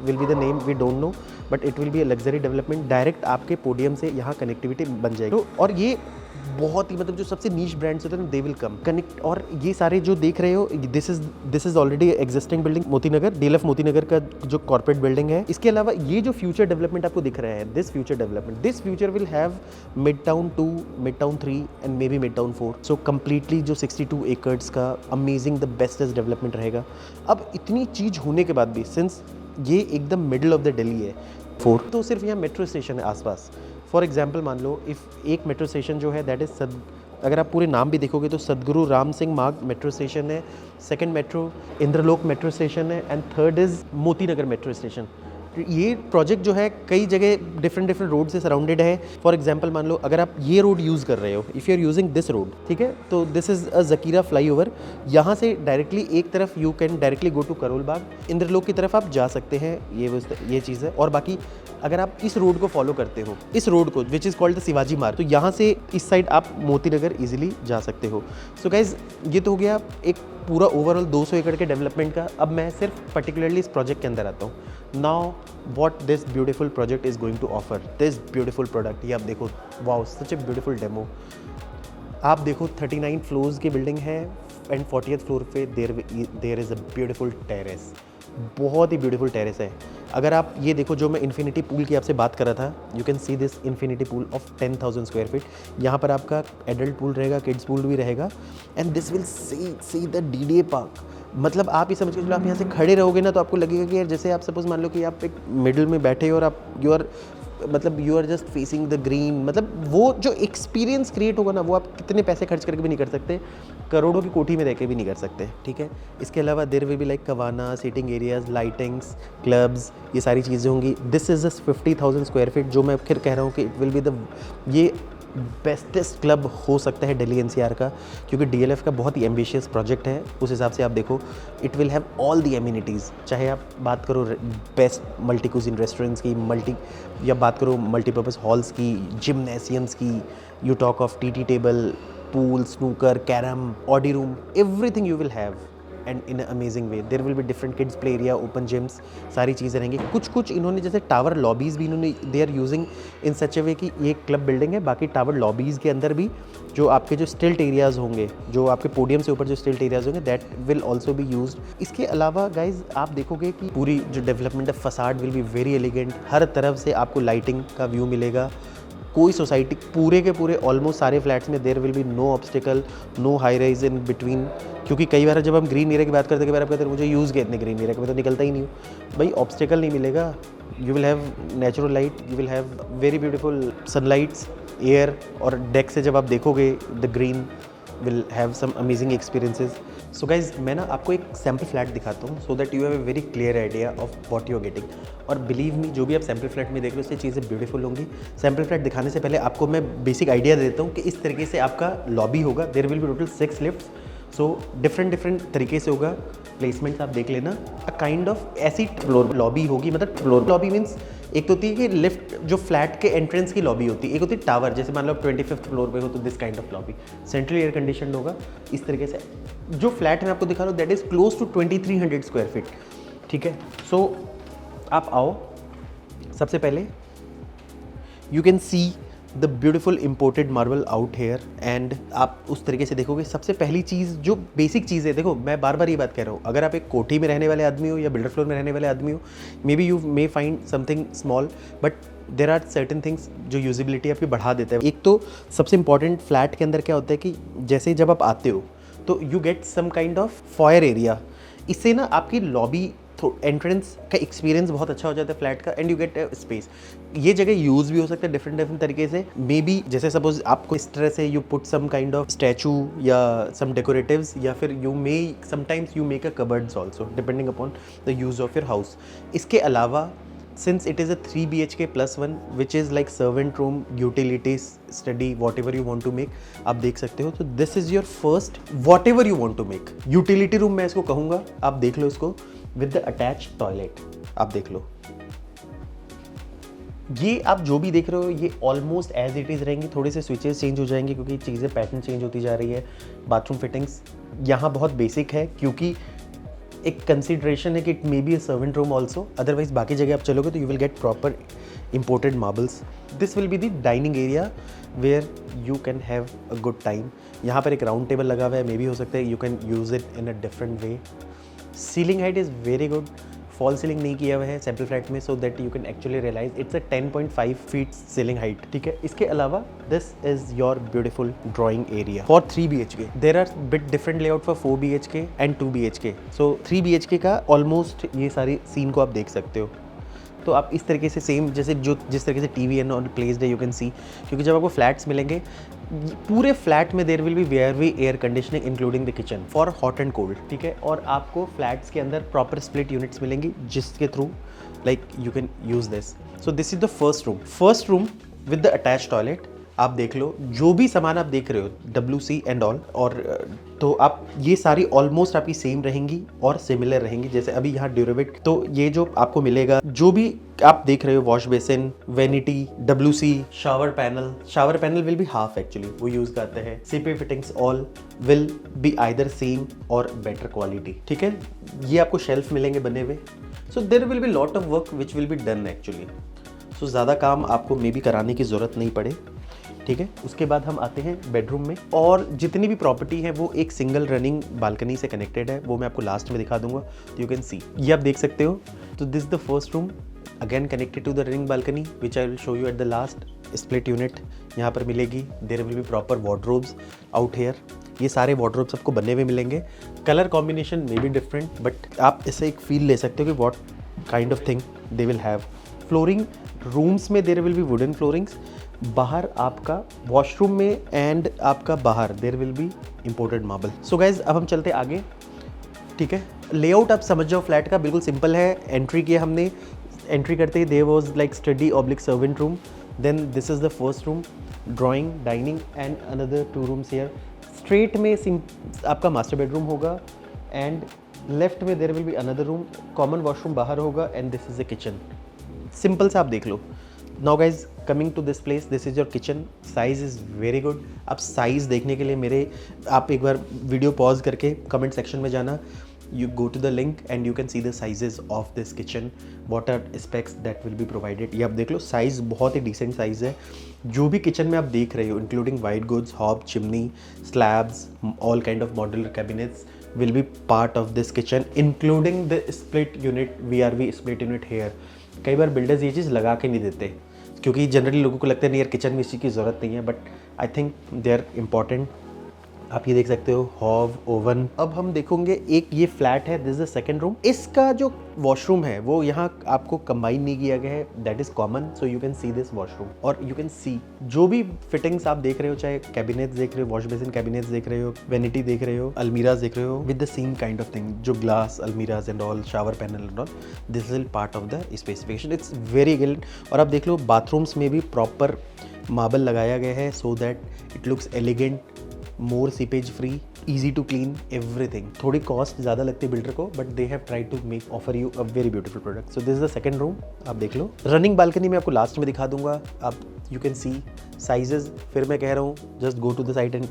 will be the name we don't know, but it will be a luxury development. Direct आपके पोडियम से यहाँ कनेक्टिविटी बन जाएगी। तो और ये बहुत ही मतलब जो सबसे नीश ब्रांड्स होते हैं ना, दे विल कम कनेक्ट। और ये सारे जो देख रहे हो, this is already existing building Motinagar, DLF Motinagar का जो कॉर्पोरेट बिल्डिंग है। इसके अलावा ये जो फ्यूचर डेवलपमेंट आपको दिख रहा है, this future will have mid town 2, mid town 3 and may be mid town 4। So completely जो 62 एकर्स का अमेजिंग द बेस्टेस्ट डेवलपमेंट रहेगा। अब इतनी चीज़ होने के बाद भी, सिंस ये एकदम मिडल ऑफ द दिल्ली है 4, तो सिर्फ यहाँ मेट्रो स्टेशन है आसपास। फॉर एग्जाम्पल मान लो इफ़ एक मेट्रो स्टेशन जो है दैट इज़ अगर आप पूरे नाम भी देखोगे तो सदगुरु राम सिंह मार्ग मेट्रो स्टेशन है, second metro Indralok metro station है, and third is Motinagar metro station. ये प्रोजेक्ट जो है कई जगह डिफरेंट रोड से सराउंडेड है। फॉर एग्जांपल मान लो अगर आप ये रोड यूज़ कर रहे हो, if you are using this road, ठीक है, तो this is a Zakhira flyover. यहाँ से डायरेक्टली एक तरफ you can directly go to Karol Bagh, Indralok की तरफ आप जा सकते हैं। ये चीज़ है। और बाकी अगर आप इस रोड को फॉलो करते हो, इस रोड को which is called the Shivaji मार्ग, तो यहाँ से इस साइड आप मोती नगर ईजिली जा सकते हो। सो गाइज ये तो हो गया एक पूरा ओवरऑल 200 एकड़ के डेवलपमेंट का। अब मैं सिर्फ पर्टिकुलरली इस प्रोजेक्ट के अंदर आता हूँ। Now what this beautiful project is going to offer, this beautiful product. ये आप देखो, wow, such a beautiful demo. आप देखो 39 फ्लोर्स की बिल्डिंग है एंड 40th फ्लोर पे there is a beautiful terrace. बहुत ही ब्यूटीफुल टेरेस है। अगर आप ये देखो, जो मैं इन्फिनिटी पूल की आपसे बात कर रहा था, you can see this infinity pool of 10,000 square feet. यहाँ पर आपका एडल्ट पूल रहेगा, किड्स पूल भी रहेगा, and this will see the DDA park. मतलब आप ये समझ के चलो, आप यहाँ से खड़े रहोगे ना तो आपको लगेगा कि यार जैसे आप सपोज मान लो कि आप एक मिडिल में बैठे हो और आप you are just facing the green. मतलब वो जो एक्सपीरियंस क्रिएट होगा ना, वो आप कितने पैसे खर्च करके भी नहीं कर सकते, करोड़ों की कोठी में रह के भी नहीं कर सकते, ठीक है। इसके अलावा there will be like cabana, seating areas, lightings, clubs, ये सारी चीज़ें होंगी। दिस इज़ 50,000 स्क्वायर फीट, जो मैं फिर कह रहा हूँ कि इट विल बी ये बेस्टेस्ट क्लब हो सकता है दिल्ली NCR का, क्योंकि DLF का बहुत ही एम्बिशियस प्रोजेक्ट है। उस हिसाब से आप देखो, it will have all the amenities. चाहे आप बात करो बेस्ट मल्टी कुजिन रेस्टोरेंट्स की, या बात करो मल्टीपर्पज़ हॉल्स की, जिमनेसियम्स की, you talk of TT table, pool, snooker, carrom, audi room, everything you will have and in amazing way. There will be different kids play area, open gyms, सारी चीज़ें रहेंगी। कुछ इन्होंने जैसे टावर लॉबीज़ भी इन्होंने दे आर यूजिंग इन सच ए वे कि ये क्लब बिल्डिंग है, बाकी टावर लॉबीज़ के अंदर भी जो आपके जो स्टिल्ट एरियाज़ होंगे, जो आपके पोडियम से ऊपर जो स्टिल्ट एरियाज़ होंगे, that will also be used. इसके अलावा गाइज आप देखोगे कि पूरी जो डेवलपमेंट है, facade will be very elegant. हर तरफ से आपको लाइटिंग का व्यू मिलेगा। कोई सोसाइटी पूरे के पूरे ऑलमोस्ट सारे फ्लैट्स में there will be no obstacle, no high rise in between. क्योंकि कई बार जब हम ग्रीन एरिया की बात करते हैं, कई बार आप कहते हैं मुझे यूज़ किया इतने ग्रीन एरिया का, मैं तो निकलता ही नहीं हूँ। भाई ऑब्स्टिकल नहीं मिलेगा, you will have natural light, you will have very beautiful sunlights, air, और डेक से जब आप देखोगे the green will have some amazing experiences. So guys मैं ना आपको एक सैम्पल फ्लैट दिखाता हूँ so that you have a very clear idea of what you are getting. और बिलीव मी, जो भी आप सैम्पल फ्लैट में देख रहे हो, उससे चीज़ें ब्यूटीफुल होंगी। सैम्पल फ्लैट दिखाने से पहले आपको मैं बेसिक आइडिया देता हूँ कि इस तरीके से आपका लॉबी होगा। There will be total 6 lifts, so different तरीके से होगा। प्लेसमेंट्स आप देख लेना। अ काइंड ऑफ ऐसी फ्लोर लॉबी होगी, मतलब फ्लोर लॉबी मीन्स एक तो होती है कि लिफ्ट जो फ्लैट के एंट्रेंस की लॉबी होती है, एक होती है टावर, जैसे मान लो आप 25th फ्लोर पे हो तो this kind of lobby central air condition होगा। इस तरीके से जो फ्लैट मैं आपको दिखा रहा हूँ that is close to 2300 square feet, ठीक है। सो आप आओ, सबसे पहले you can see the beautiful imported marble out here, and आप उस तरीके से देखोगे। सबसे पहली चीज़ जो बेसिक चीज़ है, देखो मैं बार बार ये बात कह रहा हूँ, अगर आप एक कोठी में रहने वाले आदमी हो या बिल्डर फ्लोर में रहने वाले आदमी हो, maybe you may find something small, but there are certain things जो यूजिबिलिटी आपकी बढ़ा देता है। एक तो सबसे इंपॉर्टेंट फ्लैट के अंदर क्या होता है कि जैसे जब आप आते हो तो you get some kind of foyer area. इससे ना आपकी लॉबी एंट्रेंस का एक्सपीरियंस बहुत अच्छा हो जाता है फ्लैट का, एंड यू गेट स्पेस। ये जगह यूज़ भी हो सकता है डिफरेंट तरीके से। मे बी जैसे सपोज आपको इस तरह से you put some kind of statue या सम डेकोरेटिव्स, या फिर you may sometimes you make a cupboards also depending upon the use of your house. इसके अलावा since it is a 3 BHK plus 1 which is like servant room, utilities, study, whatever you want to make, आप देख सकते हो। तो this is your first whatever you want to make utility room मैं इसको कहूँगा। आप देख लो इसको with the attached toilet, आप देख लो। ये आप जो भी देख रहे हो ये ऑलमोस्ट एज इट इज़ रहेंगी। थोड़े से स्विचेस चेंज हो जाएंगे क्योंकि चीज़ें पैटर्न चेंज होती जा रही है। बाथरूम फिटिंग्स यहाँ बहुत बेसिक है, क्योंकि एक कंसिडरेशन है कि it may be a servant room also, otherwise बाकी जगह आप चलोगे तो you will get proper imported marbles. This will be the dining area where you can have a good time. यहाँ पर एक राउंड टेबल लगा हुआ है, मे बी हो सकता है you can use it in a different way. Ceiling height is very good, fall ceiling नहीं किया हुआ है सैम्पल फ्लैट में, so that you can actually realise it's a 10.5 feet ceiling height, ठीक है। इसके अलावा this is your beautiful drawing area for 3 BHK। There are bit different layout for 4 BHK and 2 BHK। So 3 BHK का almost ये सारी scene को आप देख सकते हो। तो आप इस तरीके से सेम जैसे जिस तरीके से टीवी एंड ऑन प्लेस्ड है यू कैन सी, क्योंकि जब आपको फ्लैट्स मिलेंगे पूरे फ्लैट में there will be where we air conditioning including the kitchen for hot and cold, ठीक है। और आपको फ्लैट्स के अंदर प्रॉपर स्प्लिट यूनिट्स मिलेंगी जिसके through like you can use this. So this is the first room with the attached toilet. आप देख लो जो भी सामान आप देख रहे हो WC एंड ऑल, और तो आप ये सारी ऑलमोस्ट आपकी सेम रहेंगी और सिमिलर रहेंगी। जैसे अभी यहाँ ड्यूरेविट, तो ये जो आपको मिलेगा जो भी आप देख रहे हो, wash basin, vanity, WC, shower panel will be half actually, वो यूज़ करते हैं। CP fittings all will be either same or better quality, ठीक है। ये आपको शेल्फ मिलेंगे बने हुए। So there will be lot of work which will be done actually. So ज़्यादा काम आपको मे बी कराने की ज़रूरत नहीं पड़े, ठीक है। उसके बाद हम आते हैं बेडरूम में, और जितनी भी प्रॉपर्टी है वो एक सिंगल रनिंग बालकनी से कनेक्टेड है, वो मैं आपको लास्ट में दिखा दूंगा, तो यू कैन सी, ये आप देख सकते हो। तो this the first room again connected to the running balcony which I will show you at the last. Split unit यहाँ पर मिलेगी, there will be proper wardrobes out here. ये सारे वार्डरोब्स आपको बने हुए मिलेंगे। Colour combination may be different, but आप इससे एक फील ले सकते हो कि what kind of thing they will have. Flooring rooms में there will be wooden floorings, बाहर आपका वॉशरूम में एंड आपका बाहर there will be imported marble. So guys अब हम चलते आगे, ठीक है। लेआउट आप समझ जाओ फ्लैट का, बिल्कुल सिंपल है। एंट्री किया हमने, एंट्री करते ही there was like study oblique servant room, then this is the first room, drawing, dining and another 2 rooms here. Straight में आपका मास्टर बेडरूम होगा एंड लेफ्ट में there will be another room, common washroom बाहर होगा and this is a kitchen. Simple सा आप देख लो। Now guys coming to this place, this is your kitchen. Size is very good. आप size देखने के लिए आप एक बार वीडियो पॉज करके कमेंट सेक्शन में जाना, you go to the link and you can see the sizes of this kitchen, what are specs that will be provided। ये आप देख लो, साइज़ बहुत ही डिसेंट साइज़ है। जो भी किचन में आप देख रहे हो including white goods, hob, chimney, slabs, all kind of modular cabinets will be part of this kitchen including the split unit, VRV split unit here। कई बार बिल्डर्स ये चीज़ लगा के नहीं देते क्योंकि जनरली लोगों को लगता है नहीं यार किचन में इसी की ज़रूरत नहीं है, but I think they are important. आप ये देख सकते हो, हॉब, ओवन। अब हम देखोगे एक ये फ्लैट है, this is the second room. इसका जो वॉशरूम है वो यहाँ आपको कंबाइन नहीं किया गया है, that is common. So you can see this washroom और यू कैन सी जो भी फिटिंग्स आप देख रहे हो, चाहे कैबिनेट्स देख रहे हो, वॉश बेसिन कैबिनेट्स देख रहे हो, वेनिटी देख रहे हो, अलमीराज देख रहे हो, with the same kind of thing, जो ग्लास अलमीराज and all, shower panel and all, this is part of the specification. It's very elegant. और आप देख लो बाथरूम्स में भी प्रॉपर मार्बल लगाया गया है so that it looks elegant, more seepage free, easy to clean everything। थोड़ी कॉस्ट ज़्यादा लगती है बिल्डर को, but they have tried to make offer you a very beautiful product. So this is the second room, आप देख लो। Running balcony में आपको last में दिखा दूंगा, आप यू कैन सी साइजेस। फिर मैं कह रहा हूँ just go to the site and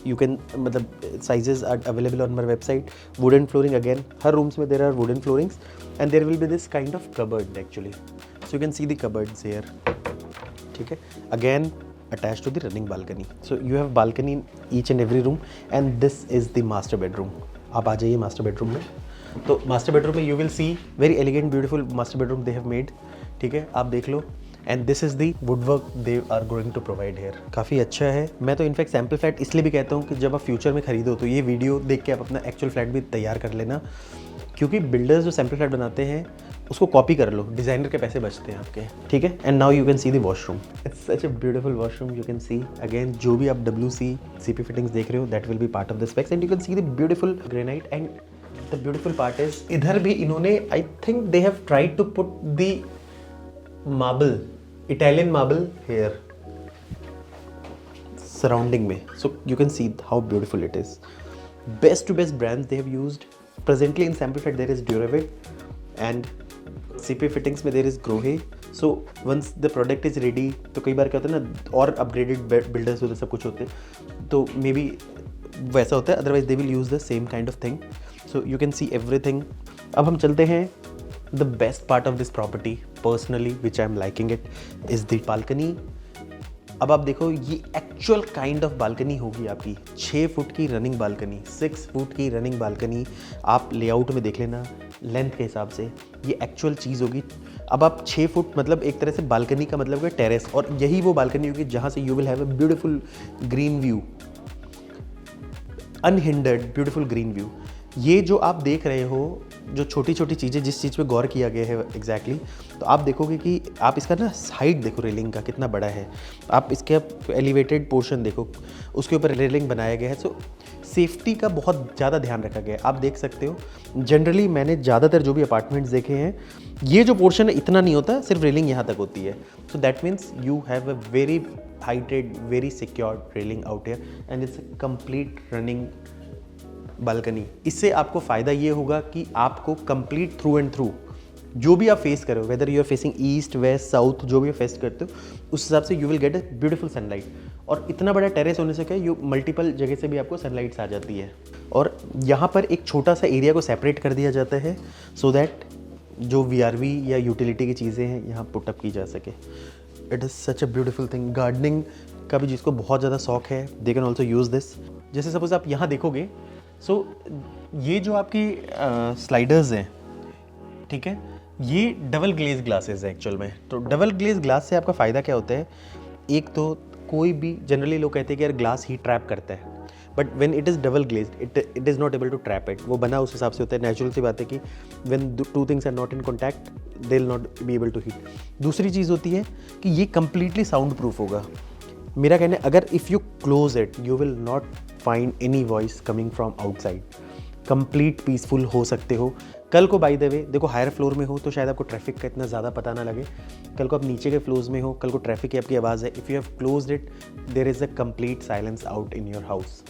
you can, मतलब sizes are available on my website. Wooden flooring again, हर रूम्स में there are wooden floorings and there will be this kind of cupboard actually, so you can see the cupboards here, ठीक है। Again attached to the running balcony, so you have balcony in each and every room and this is the master bedroom। आप आ जाइए master bedroom में। तो master bedroom में you will see very elegant beautiful master bedroom they have made, ठीक है, आप देख लो। And this is the woodwork they are going to provide here, काफ़ी अच्छा है। मैं तो इनफैक्ट सैम्पल फ्लैट इसलिए भी कहता हूँ कि जब आप फ्यूचर में खरीदो तो ये वीडियो देख के आप अपना एक्चुअल फ्लैट भी तैयार कर लेना, क्योंकि बिल्डर्स जो सैम्पल फ्लैट बनाते हैं उसको कॉपी कर लो, डिज़ाइनर के पैसे बचते हैं आपके, ठीक है। And now you can see the washroom, it's such a beautiful washroom. You can see again जो भी आप WC CP फिटिंग्स देख रहे हो that will be part of the specs and you can see the beautiful granite. And the beautiful part is इधर भी इन्होंने, I think they have tried to put the marble, Italian marble here surrounding में, so you can see how beautiful it is। Best to best brands they have used presently in sample flat, there is Duravit and CP fittings में there is Grohe। So once the product is ready, तो कई बार क्या होता है ना, और upgraded builders होते सब कुछ होते, तो मे बी वैसा होता है, otherwise they will use the same kind of thing। So you can see everything। अब हम चलते हैं the best part of this property personally which I am liking it is the balcony। अब आप देखो ये एक्चुअल काइंड ऑफ बालकनी होगी आपकी, 6 फुट की रनिंग बालकनी, 6 फुट की रनिंग बालकनी। आप लेआउट में देख लेना लेंथ के हिसाब से, ये एक्चुअल चीज़ होगी। अब आप 6 फुट मतलब एक तरह से बालकनी का मतलब है टेरेस, और यही वो बालकनी होगी जहाँ से you will have a beautiful green view, unhindered beautiful green view. ये जो आप देख रहे हो, जो छोटी छोटी चीज़ें जिस चीज़ पे गौर किया गया है एग्जैक्टली, तो आप देखोगे कि आप इसका ना हाइट देखो रेलिंग का कितना बड़ा है, आप इसके एलिवेटेड पोर्शन देखो, उसके ऊपर रेलिंग बनाया गया है। सो सेफ्टी का बहुत ज़्यादा ध्यान रखा गया है। आप देख सकते हो, जनरली मैंने ज़्यादातर जो भी अपार्टमेंट्स देखे हैं, ये जो पोर्शन है इतना नहीं होता, सिर्फ रेलिंग यहाँ तक होती है। So that means you have a very heighted, very secured railing out here and it's a complete running balcony. इससे आपको फ़ायदा ये होगा कि आपको कंप्लीट थ्रू एंड थ्रू जो भी आप फेस करो, whether you are facing east, west, south, जो भी आप फेस करते हो, उस हिसाब से you will get a beautiful sunlight. और इतना बड़ा टेरेस होने से क्या है, यू मल्टीपल जगह से भी आपको सनलाइट्स आ जाती है। और यहाँ पर एक छोटा सा एरिया को सेपरेट कर दिया जाता है सो दैट जो VRV या यूटिलिटी की चीज़ें हैं यहाँ पुटअप की जा सके। It is such a beautiful thing. Gardening का भी जिसको बहुत ज़्यादा शौक है, they can also use this. जैसे सपोज आप यहाँ देखोगे, सो ये जो आपकी स्लाइडर्स हैं, ठीक है, ये डबल ग्लेज ग्लासेस है एक्चुअल में। तो डबल ग्लेज ग्लास से आपका फ़ायदा क्या होता है, एक तो कोई भी, जनरली लोग कहते हैं कि यार ग्लास हीट ट्रैप करता है, but when it is double glazed it is not able to trap it. वो बना उस हिसाब से होता है, नेचुरल सी बात है कि when two things are not in contact they will not be able to heat. दूसरी चीज़ होती है कि ये कंप्लीटली साउंड प्रूफ होगा। मेरा कहना है, अगर if you close it you will not find any voice coming from outside. Complete peaceful हो सकते हो। कल को बाय द वे देखो, हायर फ्लोर में हो तो शायद आपको ट्रैफिक का इतना ज़्यादा पता ना लगे। कल को आप नीचे के फ्लोर्स में हो, कल को ट्रैफिक की आपकी आवाज़ है, if you have closed it there is a complete silence out in your house.